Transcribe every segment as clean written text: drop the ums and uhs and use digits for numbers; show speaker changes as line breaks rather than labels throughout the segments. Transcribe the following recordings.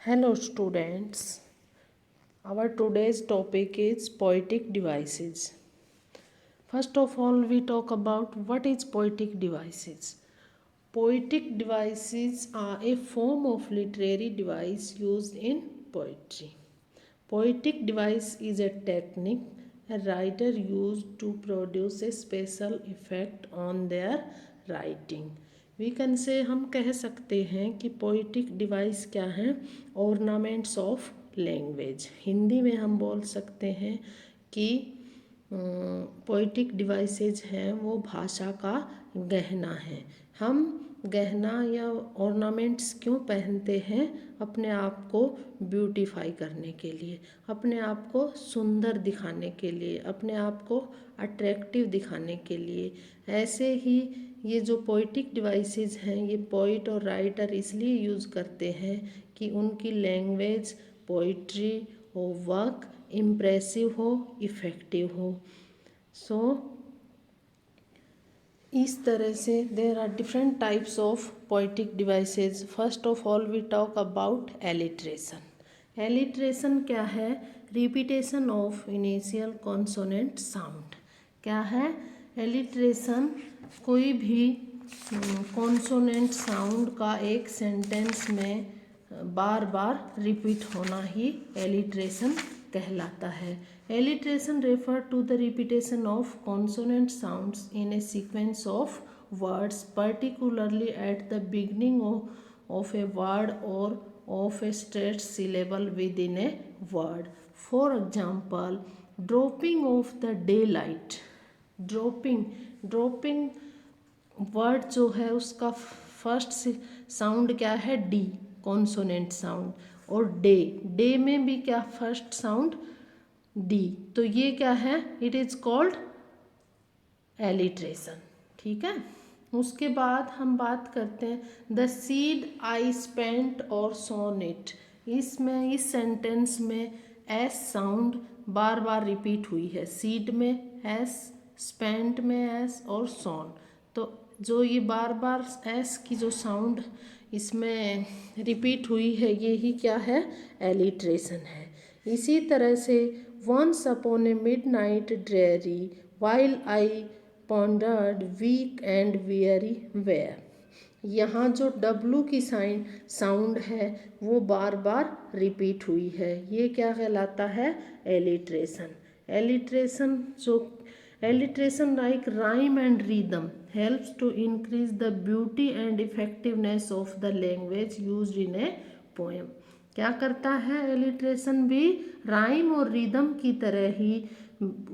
Hello students, our today's topic is poetic devices. First of all, we talk about what is poetic devices. Poetic devices are a form of literary device used in poetry. Poetic device is a technique a writer used to produce a special effect on their writing. We can say हम कह सकते हैं कि poetic device क्या है, ornaments of language. Hindi में हम बोल सकते हैं कि पोइटिक डिवाइसेज हैं वो भाषा का गहना है. हम गहना या ऑर्नामेंट्स क्यों पहनते हैं? अपने आप को ब्यूटीफाई करने के लिए, अपने आप को सुंदर दिखाने के लिए, अपने आप को अट्रैक्टिव दिखाने के लिए. ऐसे ही ये जो पोइटिक डिवाइसेस हैं ये पोइट और राइटर इसलिए यूज़ करते हैं कि उनकी लैंग्वेज, पोइट्री हो, वर्क इम्प्रेसिव हो, इफ़ेक्टिव हो. सो इस तरह से there are different types of poetic devices. First of all we talk about alliteration. Alliteration क्या है? Repetition of initial consonant sound. क्या है एलिट्रेशन? कोई भी कॉन्सोनेंट साउंड का एक सेंटेंस में बार बार रिपीट होना ही एलिट्रेशन कहलाता है. Alliteration refer to the repetition of consonant sounds in a sequence of words, particularly at the beginning of a word और of a straight syllable within a word. For example, dropping of the daylight. dropping word जो है उसका first sound क्या है? D, consonant sound. और day में भी क्या फर्स्ट साउंड? डी. तो ये क्या है? It is called alliteration. ठीक है. उसके बाद हम बात करते हैं द सीड आई स्पेंट और सॉन इट. इसमें इस सेंटेंस में एस साउंड बार बार रिपीट हुई है. सीड में एस, स्पेंट में एस और सॉन. तो जो ये बार बार एस की जो साउंड इसमें रिपीट हुई है ये ही क्या है? एलिट्रेशन है. इसी तरह से once upon a midnight dreary while I pondered weak and weary where. यहाँ जो डब्लू की साउंड है वो बार बार रिपीट हुई है. ये क्या कहलाता है? Alliteration. Alliteration like rhyme and rhythm helps to increase the beauty and effectiveness of the language used in a poem. क्या करता है एलिट्रेशन भी? राइम और रिदम की तरह ही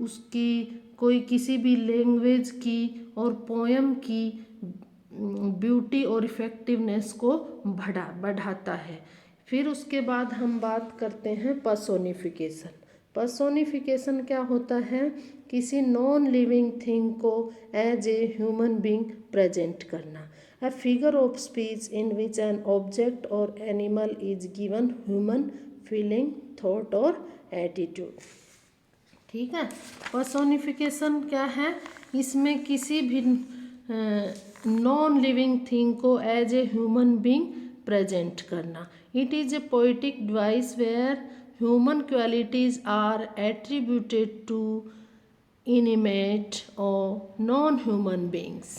उसकी कोई किसी भी लैंग्वेज की और पोएम की ब्यूटी और इफेक्टिवनेस को बढ़ाता है. फिर उसके बाद हम बात करते हैं पर्सोनिफिकेशन. पर्सोनिफिकेशन क्या होता है? किसी नॉन लिविंग थिंग को as a human being present करना. A figure of speech in which an object or animal is given human feeling, thought or attitude. ठीक है. पर्सोनिफिकेशन क्या है? इसमें किसी भी नॉन लिविंग थिंग को as a human being present करना. It is a poetic device where human qualities are attributed to inanimate और non human beings.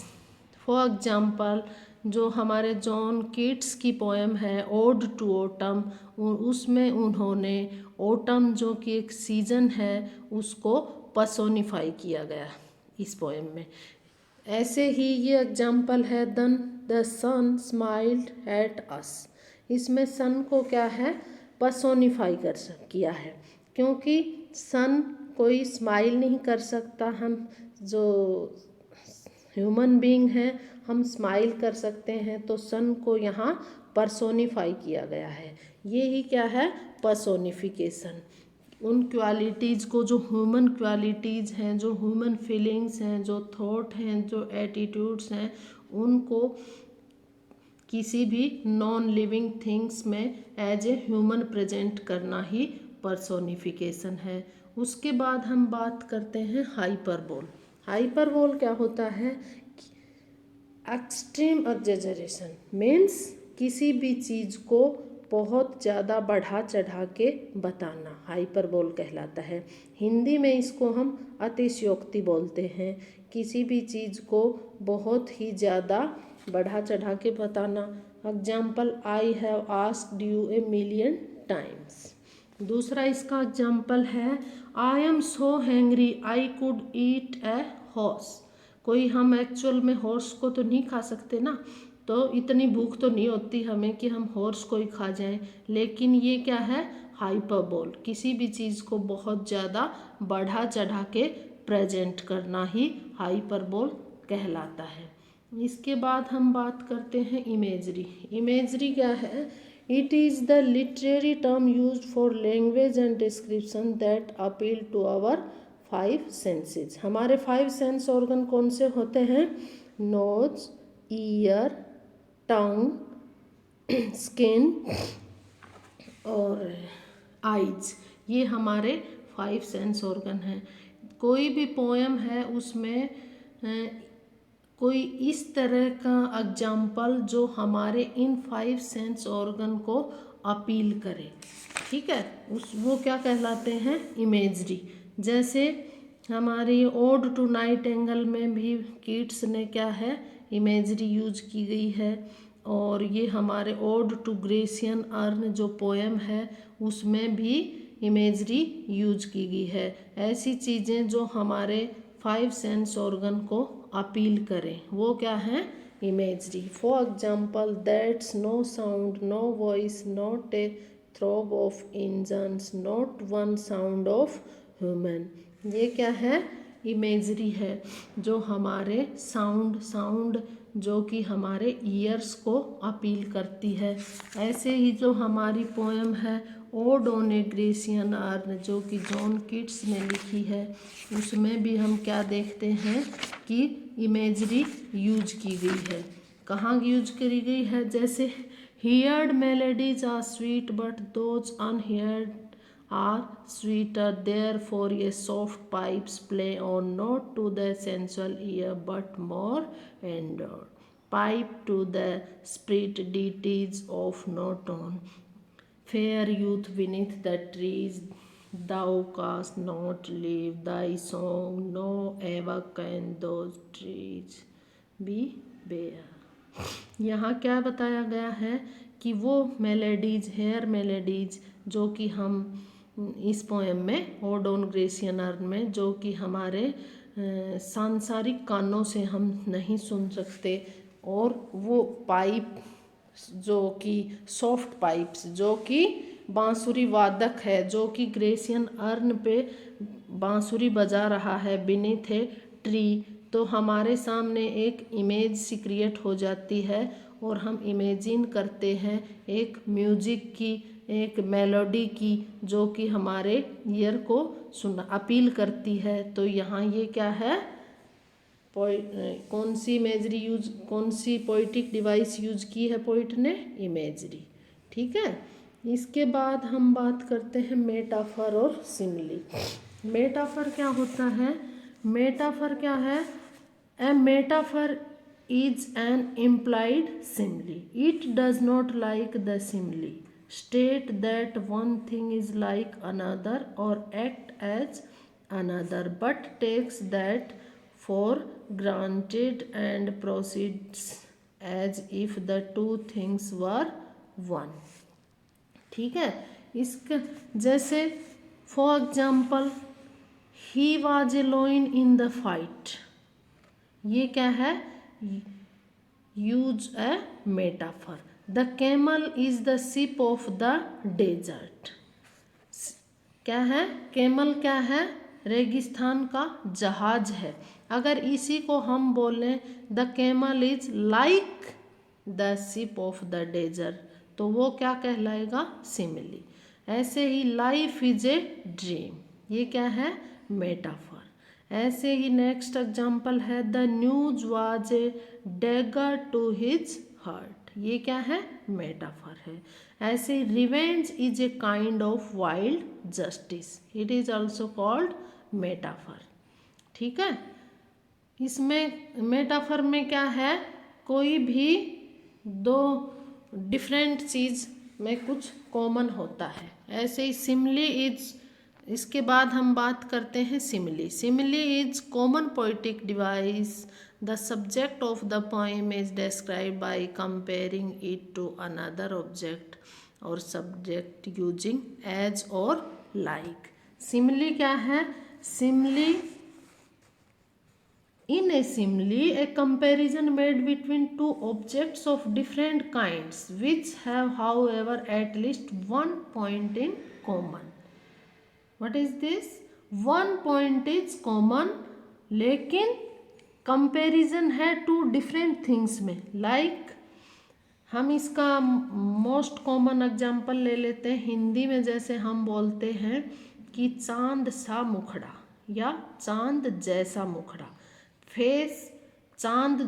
For example जो हमारे जॉन कीट्स की पोएम है ओड टू ऑटम, उसमें उन्होंने autumn जो कि एक सीजन है उसको पर्सोनिफाई किया गया इस पोएम में. ऐसे ही ये एग्जाम्पल है then the sun smiled at us. इसमें सन को क्या है? पर्सोनिफाई किया है, क्योंकि सन कोई स्माइल नहीं कर सकता. हम जो ह्यूमन बीइंग हैं हम स्माइल कर सकते हैं, तो सन को यहाँ पर्सोनिफाई किया गया है. ये ही क्या है? पर्सोनिफिकेशन. उन क्वालिटीज़ को जो ह्यूमन क्वालिटीज़ हैं, जो ह्यूमन फीलिंग्स हैं, जो थॉट हैं, जो एटीट्यूड्स हैं, उनको किसी भी नॉन लिविंग थिंग्स में एज ए ह्यूमन प्रेजेंट करना ही पर्सोनिफिकेशन है. उसके बाद हम बात करते हैं हाइपरबोल. हाइपरबोल क्या होता है? एक्सट्रीम एग्जेजरेशन मीन्स किसी भी चीज़ को बहुत ज़्यादा बढ़ा चढ़ा के बताना हाइपरबोल कहलाता है। हिंदी में इसको हम अतिशयोक्ति बोलते हैं। किसी भी चीज़ को बहुत ही ज़्यादा बढ़ा चढ़ा के बताना। Example, I have asked U a million times. दूसरा इसका एग्जाम्पल है, I am so hangry I could eat a horse. कोई हम एक्चुअल में हॉर्स को तो नहीं खा सकते ना, तो इतनी भूख तो नहीं होती हमें कि हम हॉर्स को ही खा जाएं, लेकिन ये क्या है, हाइपरबोल। किसी भी चीज़ को बहुत ज़्यादा बढ़ा चढ़ा के प्रेजेंट करना ही हाइपरबोल कहलाता है। इसके बाद हम बात करते हैं इमेजरी। इमेजरी क्या है? It is the literary term used for language and description that appeal to our 5 senses. हमारे 5 सेंस ऑर्गन कौन से होते हैं? नोज, ईयर, टंग, स्किन और आइज। ये हमारे 5 सेंस ऑर्गन हैं। कोई भी पोएम है उसमें कोई इस तरह का एग्जाम्पल जो हमारे इन 5 सेंस ऑर्गन को अपील करे, ठीक है, वो क्या कहलाते हैं? इमेजरी। जैसे हमारी ओड टू नाइट एंगल में भी कीट्स ने क्या है, इमेजरी यूज की गई है। और ये हमारे ओड टू ग्रेसियन अर्न जो पोएम है उसमें भी इमेजरी यूज की गई है। ऐसी चीज़ें जो हमारे 5 सेंस ऑर्गन को अपील करें वो क्या है? Imagery. For example, that's no sound, no voice, not a throb of engines, not one sound of human. ये क्या है? इमेजरी है जो हमारे साउंड जो कि हमारे ईयर्स को अपील करती है। ऐसे ही जो हमारी पोएम है odd on A Grecian earn जो कि जॉन कीट्स ने लिखी है, उसमें भी हम क्या देखते हैं कि इमेजरी यूज की गई है। कहाँ यूज करी गई है? जैसे heard melodies are sweet but those unheard are sweeter, therefore a soft pipes play on not to the sensual ear but more endured. Pipe to the spirit deities of not on fair youth beneath the trees, thou canst not leave thy song, no ever can those trees be bare. यहाँ क्या बताया गया है कि वो melodies, hair melodies जो कि हम इस पोएम में ओड ऑन ग्रेसियन अर्न में जो कि हमारे सांसारिक कानों से हम नहीं सुन सकते, और वो पाइप जो कि सॉफ्ट पाइप्स जो कि बांसुरी वादक है जो कि ग्रेसियन अर्न पे बांसुरी बजा रहा है बीनीथ ए ट्री, तो हमारे सामने एक इमेज सी क्रिएट हो जाती है और हम इमेजिन करते हैं एक म्यूजिक की, एक मेलोडी की जो कि हमारे ईयर को सुना अपील करती है। तो यहाँ ये क्या है, कौन सी इमेजरी यूज, कौन सी पोइटिक डिवाइस यूज की है पोइट ने? इमेजरी। ठीक है। इसके बाद हम बात करते हैं मेटाफर और सिमिली। मेटाफर क्या होता है? मेटाफर क्या है? ए metaphor is an implied simile. It does not like the simile state that one thing is like another or act as another, but takes that for granted and proceeds as if the two things were one. ठीक है। इसका जैसे for example, he was alone in the fight, ये क्या है? Use a metaphor. The camel is the ship of the desert, क्या है? Camel क्या है? रेगिस्तान का जहाज है। अगर इसी को हम बोलें the camel is like the ship of the desert, तो वो क्या कहलाएगा? सिमिली। ऐसे ही लाइफ इज ए ड्रीम, ये क्या है? मेटाफर। ऐसे ही नेक्स्ट एग्जाम्पल है the news was a dagger to his heart, ये क्या है? मेटाफर है। ऐसे revenge is a kind of wild justice, it is also called metaphor. ठीक है। इसमें मेटाफर में क्या है? कोई भी दो डिफरेंट चीज़ में कुछ कॉमन होता है। ऐसे ही सिमिली इज, इसके बाद हम बात करते हैं simile. Simile is common poetic device. The subject of the poem is describe by comparing it to another object और सब्जेक्ट यूजिंग एज और लाइक। सिमिली क्या है? Simile, in a simile, a comparison made between two objects of different kinds which have however at least one point in common. What is this? One point is common, लेकिन comparison है two different things में। like हम इसका most common example ले लेते हैं हिंदी में। जैसे हम बोलते हैं कि चांद सा मुखड़ा या चांद जैसा मुखड़ा। फेस, चांद,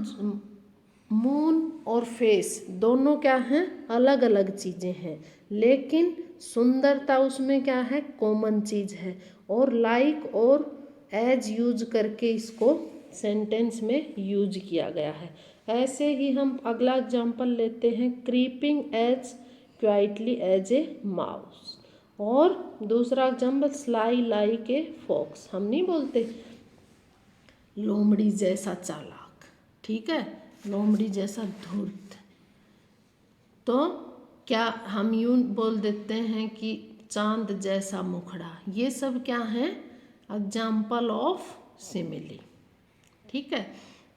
मून और फेस दोनों क्या हैं? अलग अलग चीज़ें हैं, लेकिन सुंदरता उसमें क्या है? कॉमन चीज़ है। और लाइक और एज यूज करके इसको सेंटेंस में यूज किया गया है। ऐसे ही हम अगला एग्जाम्पल लेते हैं, creeping as quietly as a mouse. और दूसरा example, sly like a fox. हम नहीं बोलते लोमड़ी जैसा चालाक, ठीक है, लोमड़ी जैसा धूर्त। तो क्या हम यूं बोल देते हैं कि चांद जैसा मुखड़ा। ये सब क्या है? एग्जाम्पल ऑफ सिमिली, ठीक है।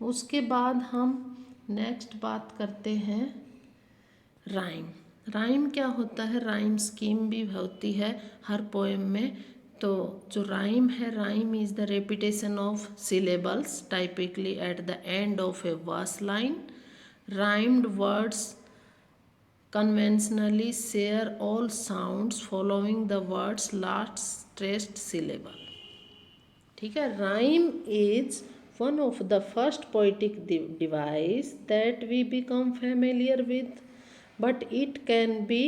उसके बाद हम नेक्स्ट बात करते हैं राइम। राइम क्या होता है? राइम स्कीम भी होती है हर पोएम में। तो जो राइम है, rhyme is the repetition of syllables typically at the end of a verse line. Rhymed words conventionally share all sounds following the word's last stressed syllable, ठीक है। Rhyme is one of the first poetic device that we become familiar with, but it can be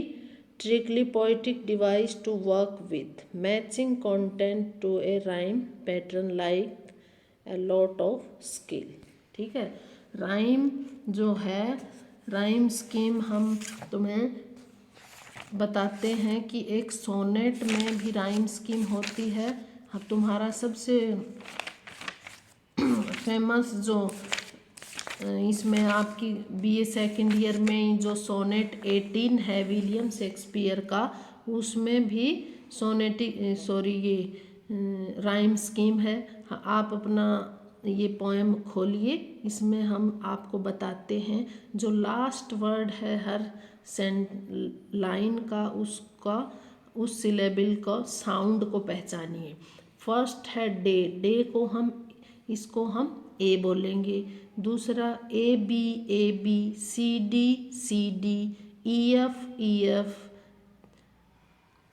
tricky poetic device to work with, matching content to a rhyme pattern like a lot of skill, ठीक है। Rhyme जो है, rhyme scheme हम तुम्हें बताते हैं कि एक सोनेट में भी राइम स्कीम होती है। अब तुम्हारा सबसे फेमस जो इसमें आपकी बीए सेकेंड ईयर में जो सोनेट 18 है विलियम शेक्सपियर का, उसमें भी ये राइम स्कीम है। आप अपना ये पोएम खोलिए, इसमें हम आपको बताते हैं जो लास्ट वर्ड है हर लाइन का, उसका उस सिलेबल का साउंड को पहचानिए। फर्स्ट है डे, डे को हम इसको हम ए बोलेंगे। दूसरा A B, C D, E F,